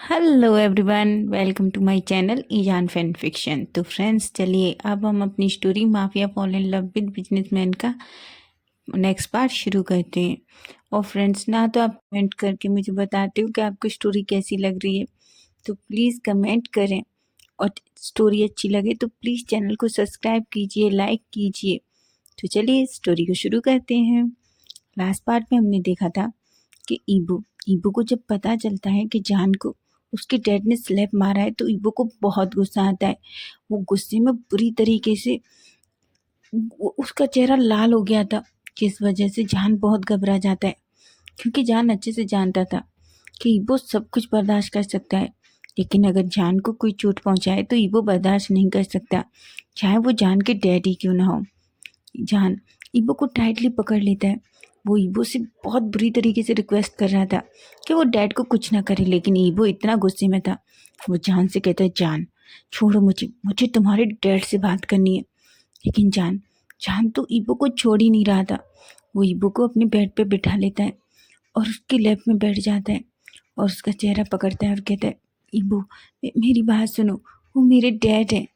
Hello everyone, welcome to my channel Ezaan fan fiction. तो friends, चलिए अब हम अपनी story mafia fall in love with businessman का नेक्स्ट पार्ट शुरू करते हैं। और फ्रेंड्स, ना तो आप कमेंट करके मुझे बताते हो कि आपको स्टोरी कैसी लग रही है, तो प्लीज़ कमेंट करें। और स्टोरी अच्छी लगे तो प्लीज़ चैनल को सब्सक्राइब कीजिए, लाइक कीजिए। तो चलिए स्टोरी को शुरू करते हैं। लास्ट पार्ट में हमने देखा था कि ईबू को जब पता चलता है कि जान को उसके डैड ने स्लैप मारा है तो ईबू को बहुत गुस्सा आता है। वो गुस्से में बुरी तरीके से उसका चेहरा लाल हो गया था, जिस वजह से जान बहुत घबरा जाता है, क्योंकि जान अच्छे से जानता था कि ईबो सब कुछ बर्दाश्त कर सकता है, लेकिन अगर जान को कोई चोट पहुंचाए तो ईबो बर्दाश्त नहीं कर सकता, चाहे वो जान के डैड ही क्यों ना हो। जान ईबो को टाइटली पकड़ लेता है। वो ईबो से बहुत बुरी तरीके से रिक्वेस्ट कर रहा था कि वो डैड को कुछ ना करे, लेकिन ईबो इतना गुस्से में था। वो जान से कहता है, जान छोड़ो मुझे, मुझे तुम्हारे डैड से बात करनी है। लेकिन जान तो ईबो को छोड़ ही नहीं रहा था। वो ईबो को अपने बेड पे बिठा लेता है और उसके लैप में बैठ जाता है और उसका चेहरा पकड़ता है और कहता है, ईबो मेरी बात सुनो, वो मेरे डैड है।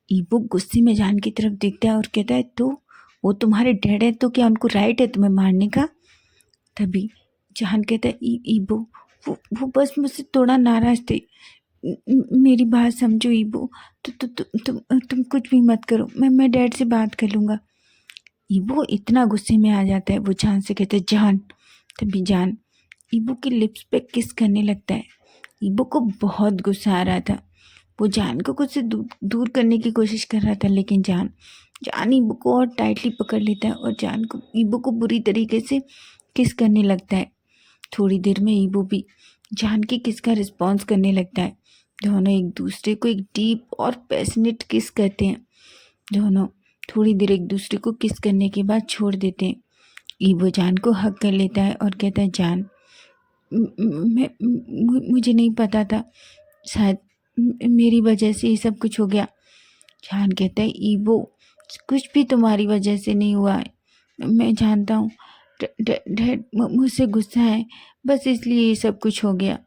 ईबो गुस्से में जान की तरफ देखता है और कहता है, तो वो तुम्हारे डैड है तो क्या उनको राइट है तुम्हें मारने का? तभी जान कहता है, ईबो वो बस मुझसे थोड़ा नाराज थे। मेरी बात समझो ईबो। तुम कुछ भी मत करो, मैं डैड से बात कर लूँगा। ईबो इतना गुस्से में आ जाता है, वो जान से कहता है, जान। तभी जान ईबो के लिप्स पे किस करने लगता है। ईबो को बहुत गुस्सा आ रहा था। वो जान को खुद से दूर करने की कोशिश कर रहा था, लेकिन जान ईबो को और टाइटली पकड़ लेता है और जान को ईबो को बुरी तरीके से किस करने लगता है। थोड़ी देर में ईबो भी जान की किस का रिस्पॉन्स करने लगता है। दोनों एक दूसरे को एक डीप और पैशनेट किस करते हैं। दोनों थोड़ी देर एक दूसरे को किस करने के बाद छोड़ देते हैं। ईबो जान को हक कर लेता है और कहता है, जान मुझे नहीं पता था, शायद मेरी वजह से ये सब कुछ हो गया। जान कहता है, ईबो कुछ भी तुम्हारी वजह से नहीं हुआ है, मैं जानता हूँ। डैड मुझसे गुस्सा है, बस इसलिए ये सब कुछ हो गया।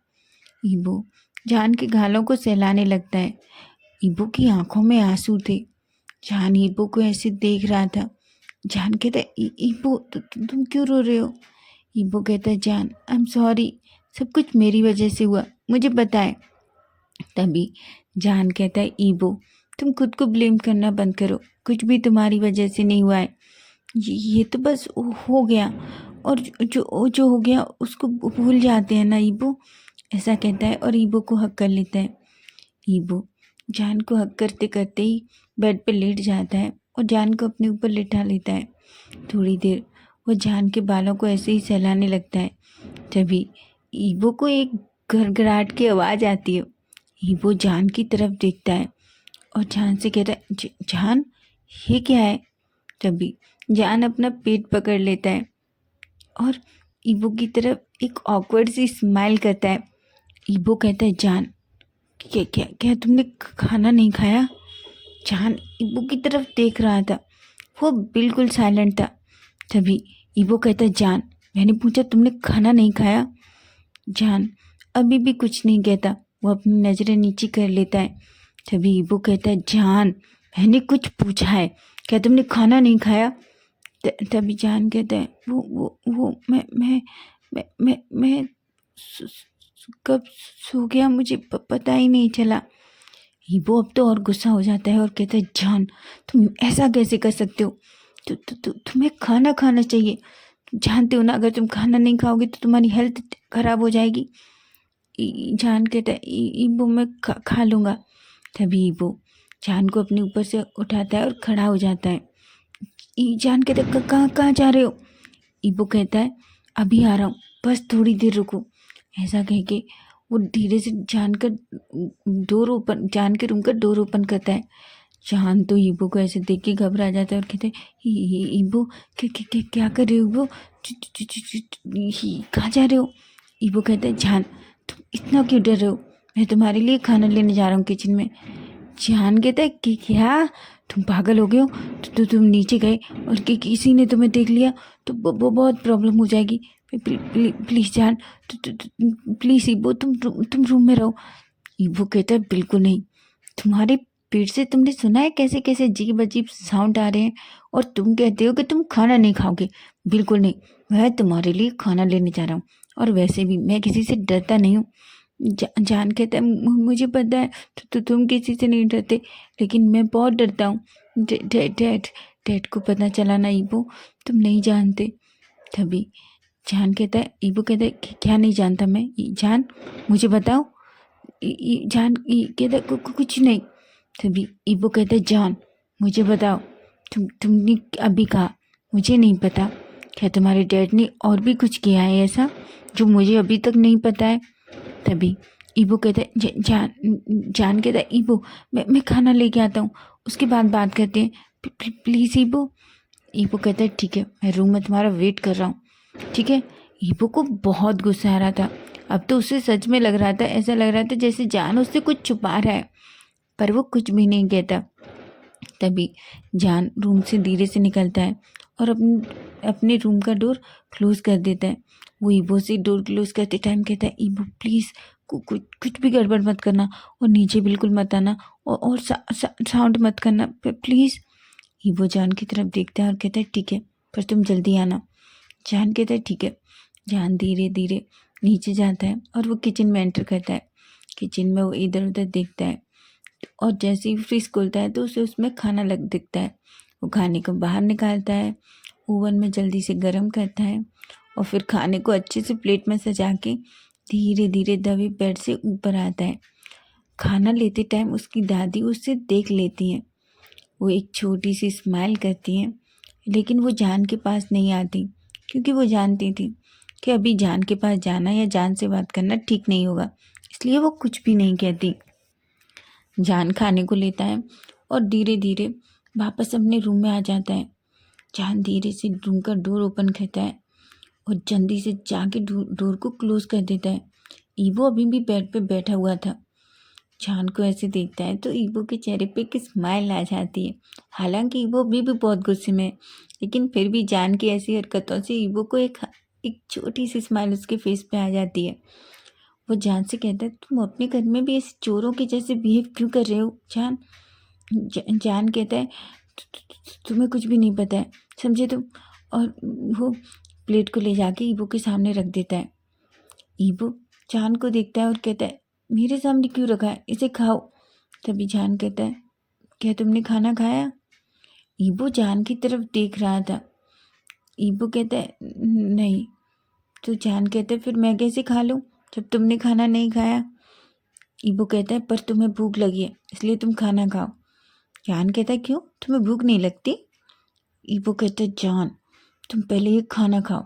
ईबो जान के गालों को सहलाने लगता है। ईबो की आंखों में आंसू थे। जान ईबो को ऐसे देख रहा था। जान कहता है, ईबो तुम क्यों रो रहे हो? ईबो कहता है, जान आई एम सॉरी, सब कुछ मेरी वजह से हुआ, मुझे बताए। तभी जान कहता है, ईबो तुम खुद को ब्लेम करना बंद करो, कुछ भी तुम्हारी वजह से नहीं हुआ है, ये तो बस हो गया, और जो जो हो गया उसको भूल जाते हैं ना ईबो। ऐसा कहता है और ईबो को हक कर लेता है। ईबो जान को हक करते करते ही बेड पे लेट जाता है और जान को अपने ऊपर लिटा लेता है। थोड़ी देर वो जान के बालों को ऐसे ही सहलाने लगता है। तभी ईबो को एक घरघराहट की आवाज़ आती है। ईबो जान की तरफ देखता है और जान से कहता है, जान ये क्या है? तभी जान अपना पेट पकड़ लेता है और ईबो की तरफ एक ऑकवर्ड सी स्माइल करता है। ईबो कहता है, जान क्या क्या क्या तुमने खाना नहीं खाया? जान ईबो की तरफ देख रहा था, वो बिल्कुल साइलेंट था। तभी ईबो कहता है, जान मैंने पूछा तुमने खाना नहीं खाया? जान अभी भी कुछ नहीं कहता, वो अपनी नज़रें नीचे कर लेता है। तभी ईबो कहता है, जान मैंने कुछ पूछा है, क्या तुमने खाना नहीं खाया? तभी जान कहता है, वो मैं कब सो गया, मुझे पता ही नहीं चला। ईबो अब तो और गुस्सा हो जाता है और कहता है, जान तुम ऐसा कैसे कर सकते हो? तुम्हें खाना खाना चाहिए, जानते हो ना अगर तुम खाना नहीं खाओगे तो तुम्हारी हेल्थ खराब हो जाएगी। जान कहता है, ईबो मैं खा लूँगा। तभी ईबो जान को अपने ऊपर से उठाता है और खड़ा हो जाता है। जान कहता है, कहाँ कहाँ जा रहे हो? ईबो कहता है, अभी आ रहा हूँ, बस थोड़ी देर रुको। ऐसा कह के वो धीरे से जान के रूम का डोर ओपन करता है। जान तो ईबो को ऐसे देख के घबरा जाता है और कहते हैं, ईबो क्या कर रहे हो ईबो? कहाँ जा रहे हो? ईबो कहता है, जान तुम इतना क्यों डर रहे हो, मैं तुम्हारे लिए खाना लेने जा रहा हूँ किचन में। जान कहता है कि क्या तुम पागल हो गए हो? तुम नीचे गए और कि किसी ने तुम्हें देख लिया तो वो बहुत प्रॉब्लम हो जाएगी, प्लीज़ जान, प्लीज़ ईबो तुम रूम में रहो। ईबो कहता है बिल्कुल नहीं, तुम्हारे पेट से तुमने सुना है कैसे कैसे अजीब अजीब साउंड आ रहे हैं, और तुम कहते हो कि तुम खाना नहीं खाओगे। बिल्कुल नहीं, मैं तुम्हारे लिए खाना लेने जा रहा हूँ, और वैसे भी मैं किसी से डरता नहीं हूँ। जान कहता है मुझे पता है, तुम किसी से नहीं डरते, लेकिन मैं बहुत डरता हूँ। डैड डैड को पता चला ना ईबो, तुम नहीं जानते। तभी जान कहता है, ईबो कहता है क्या नहीं जानता मैं? जान मुझे बताओ। जान कहता है कुछ नहीं। तभी ईबो कहता है जान मुझे बताओ, तुमने अभी कहा मुझे नहीं पता, क्या तुम्हारे डैड ने और भी कुछ किया है ऐसा जो मुझे अभी तक नहीं पता है? तभी ईबो कहता है जान कहता है ईबो मैं खाना लेके आता हूँ, उसके बाद बात करते हैं, प्लीज़ ईबो। ईबो कहता है ठीक है, मैं रूम में तुम्हारा वेट कर रहा हूँ, ठीक है। ईबो को बहुत गुस्सा आ रहा था, अब तो उसे सच में लग रहा था, ऐसा लग रहा था जैसे जान उससे कुछ छुपा रहा है, पर वो कुछ भी नहीं कहता। तभी जान रूम से धीरे से निकलता है और अपने रूम का डोर क्लोज कर देता है। वो ईबो से डोर क्लोज करते टाइम कहता है ईबो प्लीज़ कुछ भी गड़बड़ मत करना, और नीचे बिल्कुल मत आना, और साउंड मत करना प्लीज़। ईबो जान की तरफ देखता है और कहता है ठीक है, पर तुम जल्दी आना। जान कहता है ठीक है। जान धीरे धीरे नीचे जाता है और वो किचन में एंटर करता है। किचन में वो इधर उधर देखता है, और जैसे ही फ्रिज खोलता है तो उसे उसमें खाना लग दिखता है। वो खाने को बाहर निकालता है, ओवन में जल्दी से गर्म करता है, और फिर खाने को अच्छे से प्लेट में सजा के धीरे धीरे दबे बेड से ऊपर आता है। खाना लेते टाइम उसकी दादी उससे देख लेती हैं। वो एक छोटी सी स्माइल करती हैं, लेकिन वो जान के पास नहीं आती, क्योंकि वो जानती थी कि अभी जान के पास जाना या जान से बात करना ठीक नहीं होगा, इसलिए वो कुछ भी नहीं कहती। जान खाने को लेता है और धीरे धीरे वापस अपने रूम में आ जाता है। जान धीरे से रूम का डोर ओपन करता है और जल्दी से जाके डोर को क्लोज कर देता है। ईबो अभी भी बेड पे बैठा हुआ था। जान को ऐसे देखता है तो ईबो के चेहरे पे एक स्माइल आ जाती है। हालांकि ईबो अभी भी बहुत गुस्से में है, लेकिन फिर भी जान की ऐसी हरकतों से ईबो को एक छोटी सी स्माइल उसके फेस पे आ जाती है। वो जान से कहता है तुम अपने घर में भी ऐसे चोरों के जैसे बिहेव क्यों कर रहे हो जान? जान कहता है तुम्हें कुछ भी नहीं पता है, समझे तुम? और वो प्लेट को ले जाके ईबो के सामने रख देता है। ईबो जान को देखता है और कहता है मेरे सामने क्यों रखा है, इसे खाओ। तभी जान कहता है क्या तुमने खाना खाया? ईबो जान की तरफ देख रहा था। ईबो कहता है नहीं। तो जान कहता है फिर मैं कैसे खा लूँ जब तुमने खाना नहीं खाया? ईबो कहता है पर तुम्हें भूख लगी है इसलिए तुम खाना खाओ। जान कहता है क्यों, तुम्हें भूख नहीं लगती? ईबो कहता है जान तुम पहले ये खाना खाओ।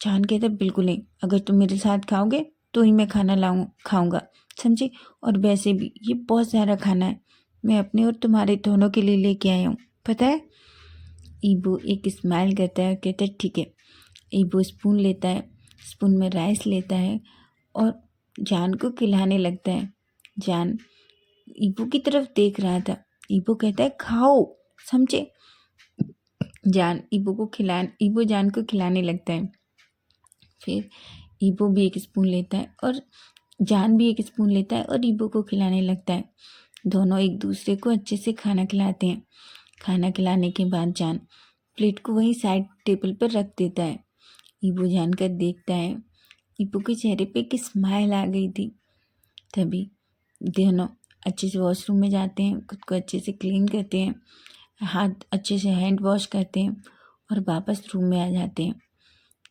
जान कहता है बिल्कुल नहीं, अगर तुम मेरे साथ खाओगे तो ही मैं खाना खाऊंगा, समझे? और वैसे भी ये बहुत सारा खाना है, मैं अपने और तुम्हारे दोनों के लिए लेके आया हूँ, पता है? ईबो एक स्माइल करता है और कहता है ठीक है। ईबो स्पून लेता है, स्पून में राइस लेता है और जान को खिलाने लगता है। जान ईबो की तरफ देख रहा था। ईबो कहता है खाओ, समझे? ईबो जान को खिलाने लगता है। फिर ईबो भी एक स्पून लेता है और जान भी एक स्पून लेता है और ईबो को खिलाने लगता है। दोनों एक दूसरे को अच्छे से खाना खिलाते हैं। खाना खिलाने के बाद जान प्लेट को वहीं साइड टेबल पर रख देता है। ईबो जान कर देखता है। ईबो के चेहरे पे एक स्माइल आ गई थी। तभी दोनों अच्छे से वॉशरूम में जाते हैं, खुद को अच्छे से क्लीन करते हैं, हाथ अच्छे से हैंड वॉश करते हैं और वापस रूम में आ जाते हैं।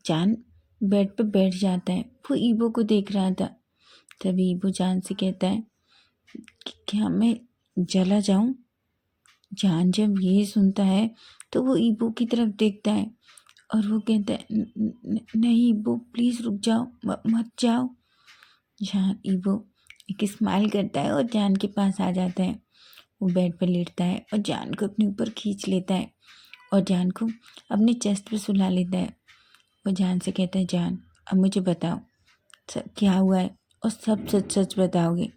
जान बेड पे बैठ जाता है, वो ईबो को देख रहा था। तभी ईबो जान से कहता है कि क्या मैं जला जाऊं? जान जब ये सुनता है तो वो ईबो की तरफ देखता है और वो कहता है नहीं ईबो प्लीज़ रुक जाओ, मत जाओ। जान ईबो एक स्माइल करता है और जान के पास आ जाता है। वो बेड पर लेटता है और जान को अपने ऊपर खींच लेता है और जान को अपने चेस्ट पे सुला लेता है। वो जान से कहता है जान अब मुझे बताओ सब क्या हुआ है, और सब सच सच बताओगे?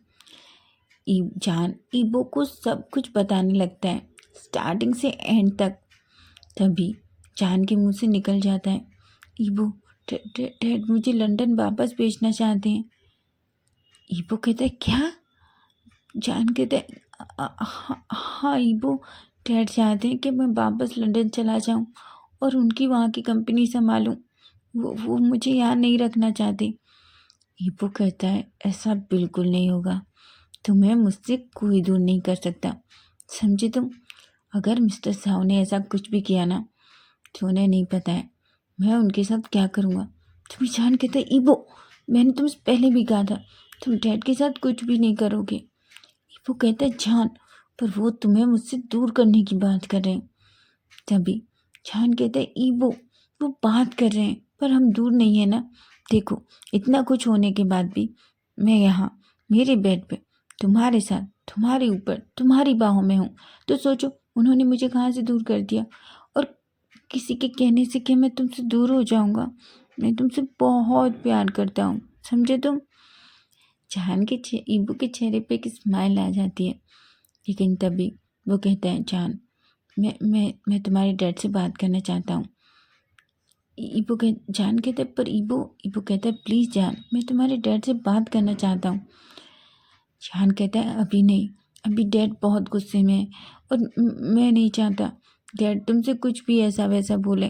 जान ईबो को सब कुछ बताने लगता है, स्टार्टिंग से एंड तक। तभी जान के मुंह से निकल जाता है ईबो डैड मुझे लंदन वापस भेजना चाहते हैं। ईबो कहता है क्या? जान कहता है हाँ ईबो, डैड चाहते हैं कि मैं वापस लंदन चला जाऊं और उनकी वहाँ की कंपनी संभालूं। वो मुझे यहाँ नहीं रखना चाहते। ईबो कहता है ऐसा बिल्कुल नहीं होगा, तुम्हें मुझसे कोई दूर नहीं कर सकता, समझे तुम? अगर मिस्टर साव ने ऐसा कुछ भी किया ना तो उन्हें नहीं पता है मैं उनके साथ क्या करूँगा। तुम जान कहता है ईबो, मैंने तुमसे पहले भी कहा था तुम डैड के साथ कुछ भी नहीं करोगे। ईबो कहता है जान, पर वो तुम्हें मुझसे दूर करने की बात कर रहे हैं। तभी जान कहता है ईबो, वो बात कर रहे हैं पर हम दूर नहीं है ना। देखो इतना कुछ होने के बाद भी मैं यहाँ मेरे बेड पे तुम्हारे साथ, तुम्हारे ऊपर, तुम्हारी बाहों में हूँ। तो सोचो उन्होंने मुझे कहाँ से दूर कर दिया, और किसी के कहने से क्या मैं तुमसे दूर हो जाऊँगा? मैं तुमसे बहुत प्यार करता हूँ, समझे तुम? जान के ईबू के चेहरे पे एक स्माइल आ जाती है, लेकिन तभी वो कहता है जान, मैं तुम्हारे डैड से बात करना चाहता हूँ। जान कहता है पर ईबो कहता है प्लीज़ जान, मैं तुम्हारे डैड से बात करना चाहता हूँ। जान कहता है अभी नहीं, अभी डैड बहुत गुस्से में है और मैं नहीं चाहता डैड तुमसे कुछ भी ऐसा वैसा बोले,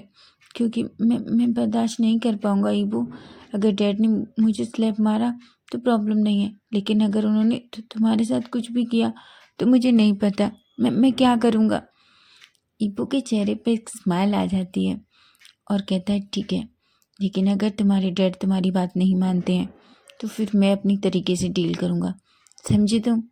क्योंकि मैं बर्दाश्त नहीं कर पाऊँगा ईबो। अगर डैड ने मुझे स्लैप मारा तो प्रॉब्लम नहीं है, लेकिन अगर उन्होंने तुम्हारे साथ कुछ भी किया तो मुझे नहीं पता मैं क्या करूँगा। ईबो के चेहरे पे एक स्माइल आ जाती है और कहता है ठीक है, लेकिन अगर तुम्हारे डैड तुम्हारी बात नहीं मानते हैं तो फिर मैं अपनी तरीके से डील करूँगा, समझे तुम?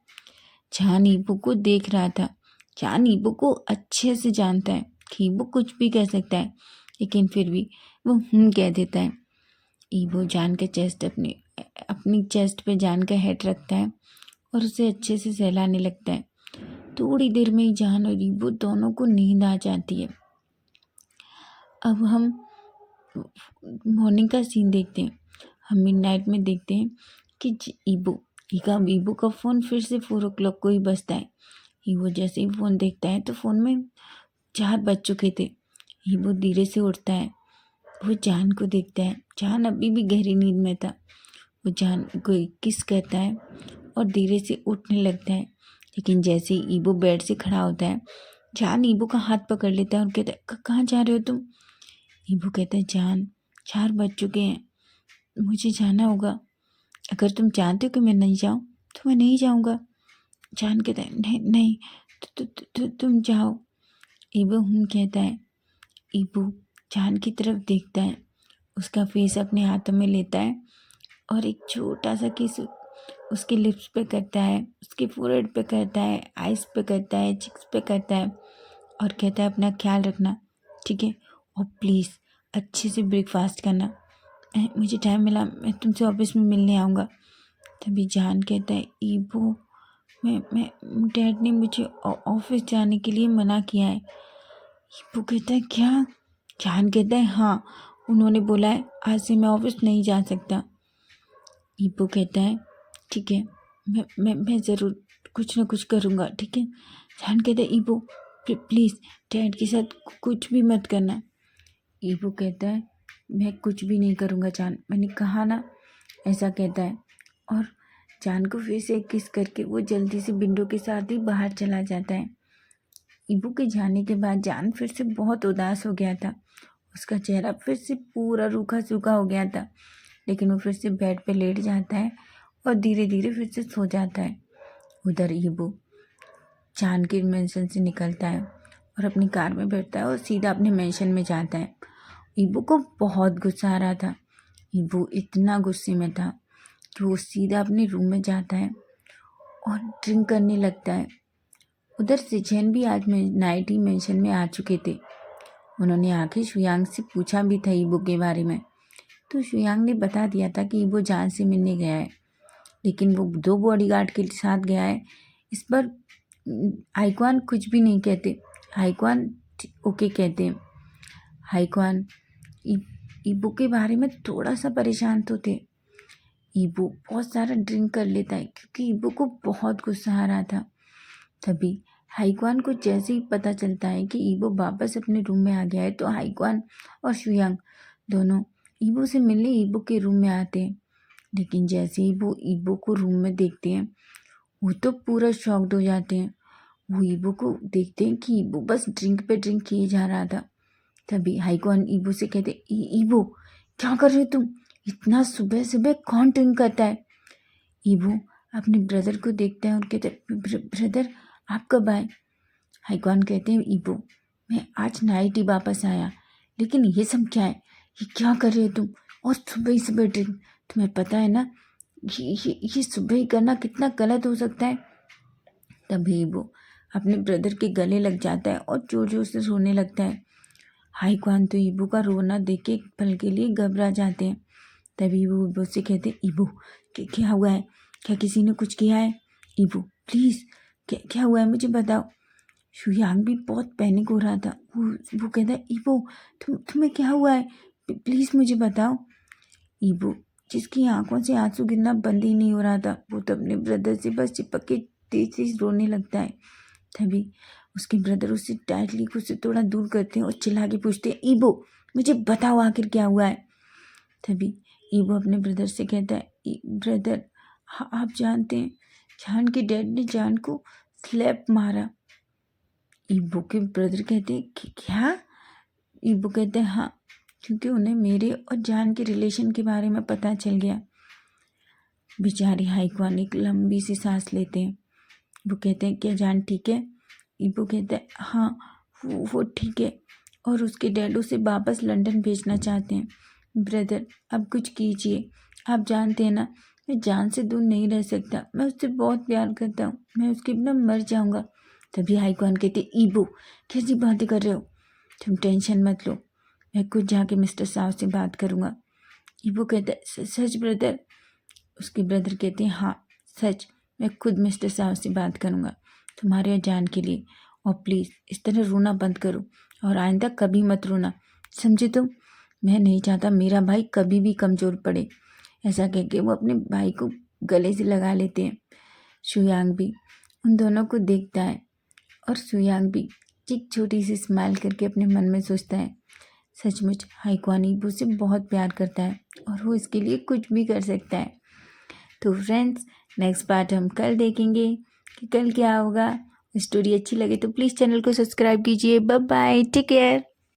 जान ईबो को देख रहा था। जान ईबो को अच्छे से जानता है कि ईबो कुछ भी कह सकता है, लेकिन फिर भी वो कह देता है। ईबो जान का चेस्ट अपनी चेस्ट पे जान का हेड रखता है और उसे अच्छे से सहलाने लगता है। थोड़ी देर में ही जान और ईबो दोनों को नींद आ जाती है। अब हम मॉर्निंग का सीन देखते हैं। हम मिडनाइट में देखते हैं कि ईबो का फ़ोन फिर से 4 o'clock को ही बजता है। ईबो जैसे ही फ़ोन देखता है तो फ़ोन में 4 बज चुके थे। ईबो धीरे से उठता है, वो जान को देखता है। जान अभी भी गहरी नींद में था। वो जान को किस करता है और धीरे से उठने लगता है, लेकिन जैसे ही ईबो बेड से खड़ा होता है जान ईबो का हाथ पकड़ लेता है और कहता है कहाँ जा रहे हो तुम? ईबो कहता है जान 4 बज चुके हैं, मुझे जाना होगा। अगर तुम चाहते हो कि मैं नहीं जाऊँ तो मैं नहीं जाऊँगा। जान कहता है नहीं नहीं, तुम जाओ। ईबो कहता है। ईबो जान की तरफ देखता है, उसका फेस अपने हाथों में लेता है और एक छोटा सा किस उसके लिप्स पे करता है, उसके फोरहेड पे करता है, आइस पे करता है, चिक्स पे करता है और कहता है अपना ख्याल रखना, ठीक है? और प्लीज़ अच्छे से ब्रेकफास्ट करना। मुझे टाइम मिला मैं तुमसे ऑफिस में मिलने आऊँगा। तभी जान कहता है ईबो मैं डैड ने मुझे ऑफिस जाने के लिए मना किया है। ईबो कहता है क्या? जान कहता है हाँ, उन्होंने बोला है आज से मैं ऑफिस नहीं जा सकता। ईबो कहता है ठीक है, मैं ज़रूर कुछ ना कुछ करूँगा, ठीक है? जान कहता है ईबो प्लीज़ डैड के साथ कुछ भी मत करना। ईबो कहता है मैं कुछ भी नहीं करूँगा जान, मैंने कहा ना, ऐसा कहता है और जान को फिर से किस करके वो जल्दी से बिंडो के साथ ही बाहर चला जाता है। ईबो के जाने के बाद जान फिर से बहुत उदास हो गया था। उसका चेहरा फिर से पूरा रूखा सूखा हो गया था, लेकिन वो फिर से बेड पे लेट जाता है और धीरे धीरे फिर से सो जाता है। उधर ईबो जान के मेंशन से निकलता है और अपनी कार में बैठता है और सीधा अपने मेंशन में जाता है। ईबो को बहुत गुस्सा आ रहा था। ईबो इतना गुस्से में था कि वो सीधा अपने रूम में जाता है और ड्रिंक करने लगता है। उधर सिचेन भी आज नाइट ही मेंशन में आ चुके थे। उन्होंने आके शुयांग से पूछा भी था ईबो के बारे में, तो शुयांग ने बता दिया था कि ईबो जान से मिलने गया है, लेकिन वो 2 बॉडीगार्ड के साथ गया है। इस पर हाईक्वान कुछ भी नहीं कहते, हाईक्वान ओके कहते हैं। हाईक्वान ईबो के बारे में थोड़ा सा परेशान तो थे। ईबो बहुत सारा ड्रिंक कर लेता है क्योंकि ईबो को बहुत गुस्सा आ रहा था। तभी हाईक्वान को जैसे ही पता चलता है कि ईबो वापस अपने रूम में आ गया है, तो हाईक्वान और शुयांग दोनों ईबो से मिलने ईबो के रूम में आते हैं, लेकिन जैसे ही वो ईबो को रूम में देखते हैं वो तो पूरा शॉक्ड हो जाते हैं। वो ईबो को देखते हैं कि ईबो बस ड्रिंक पे ड्रिंक किए जा रहा था। तभी हाइकॉन ईबो से कहते, ईबो क्या कर रहे हो तुम, इतना सुबह सुबह कौन ड्रिंक करता है। ईबो अपने ब्रदर को देखता है और कहते, ब्रदर आप कब आए। हाइकॉन कहते हैं, ईबो मैं आज नाइट ही वापस आया, लेकिन ये सब क्या है, ये क्या कर रहे हो तुम, और सुबह ही सुबह ड्रिंक, तुम्हें पता है ना ये सुबह ही करना कितना गलत हो सकता है। तभी वो अपने ब्रदर के गले लग जाता है और जोर जोर से रोने लगता है। हाइकॉन तो ईबो का रोना देख के एक पल के लिए घबरा जाते हैं। तभी वो ईबो से कहते हैं, ईबो क्या हुआ है, क्या किसी ने कुछ किया है। ईबो प्लीज़ क्या हुआ है मुझे बताओ। शुयांग भी बहुत पैनिक हो रहा था। वो कहता है, ईबो तुम्हें क्या हुआ है, प्लीज़ मुझे बताओ। ईबो जिसकी आंखों से आंसू गिरना बंद ही नहीं हो रहा था, वो तो अपने ब्रदर से बस चिपक के तेज तेज रोने लगता है। तभी उसके ब्रदर उससे टाइटली उससे थोड़ा दूर करते हैं और चिल्ला के पूछते हैं, ईबो मुझे बताओ आखिर क्या हुआ है। तभी ईबो अपने ब्रदर से कहता है, ब्रदर आप जानते हैं जान के डैड ने जान को स्लैप मारा। ईबो के ब्रदर कहते हैं कि क्या। ईबो कहते हैं, हाँ, क्योंकि उन्हें मेरे और जान के रिलेशन के बारे में पता चल गया। बेचारी हाइकॉन एक लंबी सी सांस लेते हैं। वो कहते हैं, क्या जान ठीक है। ईबो कहता है, हाँ वो ठीक है, और उसके डैड उसे वापस लंदन भेजना चाहते हैं। ब्रदर अब कुछ कीजिए, आप जानते हैं ना मैं जान से दूर नहीं रह सकता, मैं उससे बहुत प्यार करता हूँ, मैं उसके बिना मर जाऊँगा। तभी हाइकॉन कहते, ईबो कैसी बातें कर रहे हो, तुम टेंशन मत लो, मैं खुद जाके मिस्टर साहब से बात करूँगा। ईबो कहता है, सच ब्रदर। उसके ब्रदर कहते हैं, हाँ सच, मैं खुद मिस्टर साहब से बात करूँगा तुम्हारे और जान के लिए, और प्लीज़ इस तरह रोना बंद करो और आइंदा कभी मत रोना, समझे तुम। मैं नहीं चाहता मेरा भाई कभी भी कमज़ोर पड़े। ऐसा कह के वो अपने भाई को गले से लगा लेते हैं। शुयांग भी उन दोनों को देखता है और शुयांग भी एक छोटी सी स्माइल करके अपने मन में सोचता है, सचमुच हाइकॉन ईबो से बहुत प्यार करता है और वो इसके लिए कुछ भी कर सकता है। तो फ्रेंड्स नेक्स्ट पार्ट हम कल देखेंगे कि कल क्या होगा। स्टोरी अच्छी लगे तो प्लीज़ चैनल को सब्सक्राइब कीजिए। Bye bye, take care.